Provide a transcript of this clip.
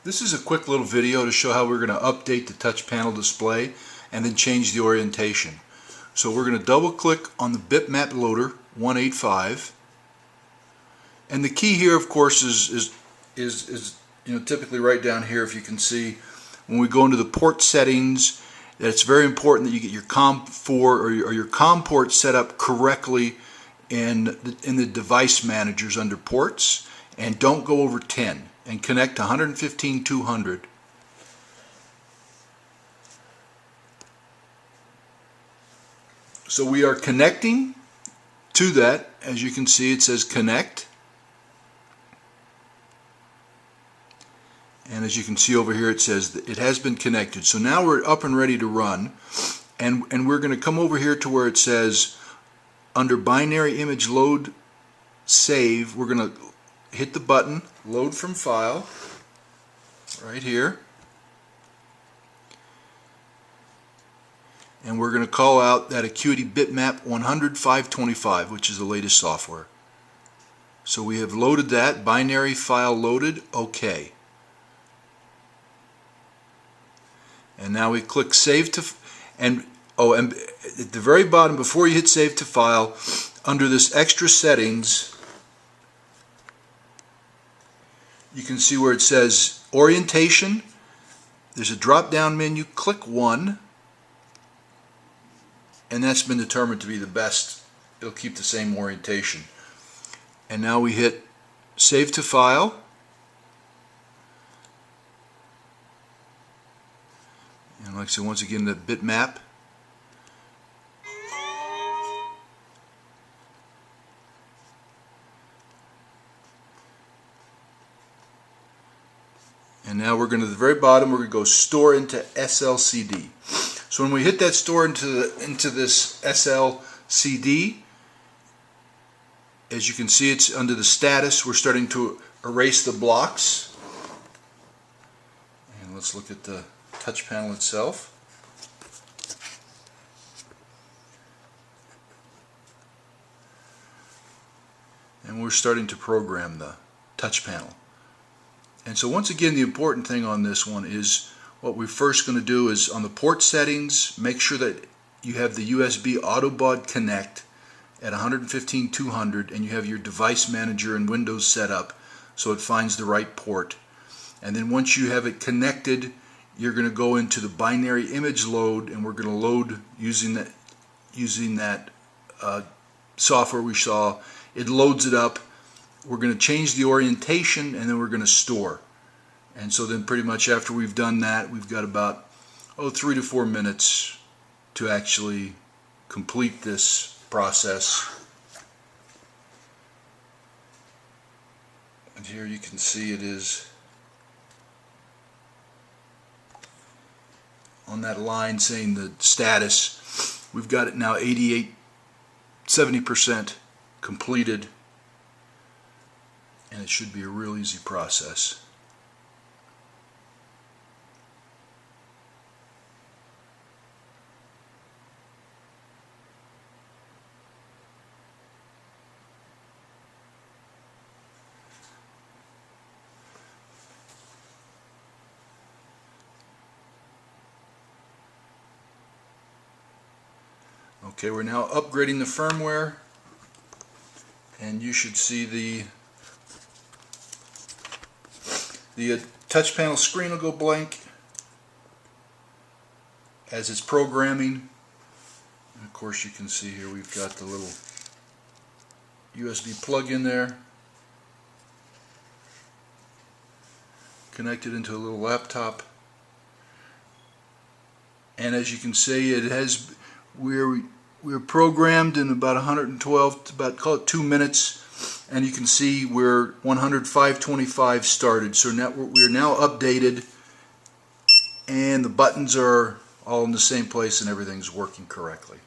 This is a quick little video to show how we're going to update the touch panel display and then change the orientation. So we're going to double click on the bitmap loader 185, and the key here of course is typically right down here. If you can see, when we go into the port settings, that it's very important that you get your COM4 or your COM port set up correctly in the device managers under ports, and don't go over 10, and connect to 115/200. So we are connecting to that. As you can see, it says connect, and as you can see over here, it says that it has been connected. So now we're up and ready to run, and we're going to come over here to where it says under binary image load save. We're going to hit the button load from file right here, and we're going to call out that Acuity bitmap 100/525, which is the latest software. So we have loaded that binary file loaded. OK. And now we click save to, and at the very bottom, before you hit save to file, under this extra settings, you can see where it says orientation. There's a drop down menu. Click 1, and that's been determined to be the best. It'll keep the same orientation. And now we hit save to file. And like I said, once again, the bitmap. And now we're going to the very bottom. We're going to go store into SLCD. So when we hit that store into this SLCD, as you can see, it's under the status. We're starting to erase the blocks. And let's look at the touch panel itself. And we're starting to program the touch panel. And so once again, the important thing on this one is what we're first going to do is on the port settings, make sure that you have the USB Autobaud Connect at 115/200, and you have your device manager and Windows set up so it finds the right port. And then once you have it connected, you're going to go into the binary image load, and we're going to load using that software we saw. It loads it up. We're going to change the orientation, and then we're going to store. And so then pretty much after we've done that, we've got about 3 to 4 minutes to actually complete this process. And here you can see it is on that line saying the status. We've got it now 70% completed, and it should be a real easy process. Okay, we're now upgrading the firmware, and you should see the touch panel screen will go blank as it's programming. And of course you can see here we've got the little USB plug in there connected into a little laptop. And as you can see, it has we're programmed in about 112, about call it 2 minutes. And you can see we're 100/525 started. So now we're now updated, and the buttons are all in the same place, and everything's working correctly.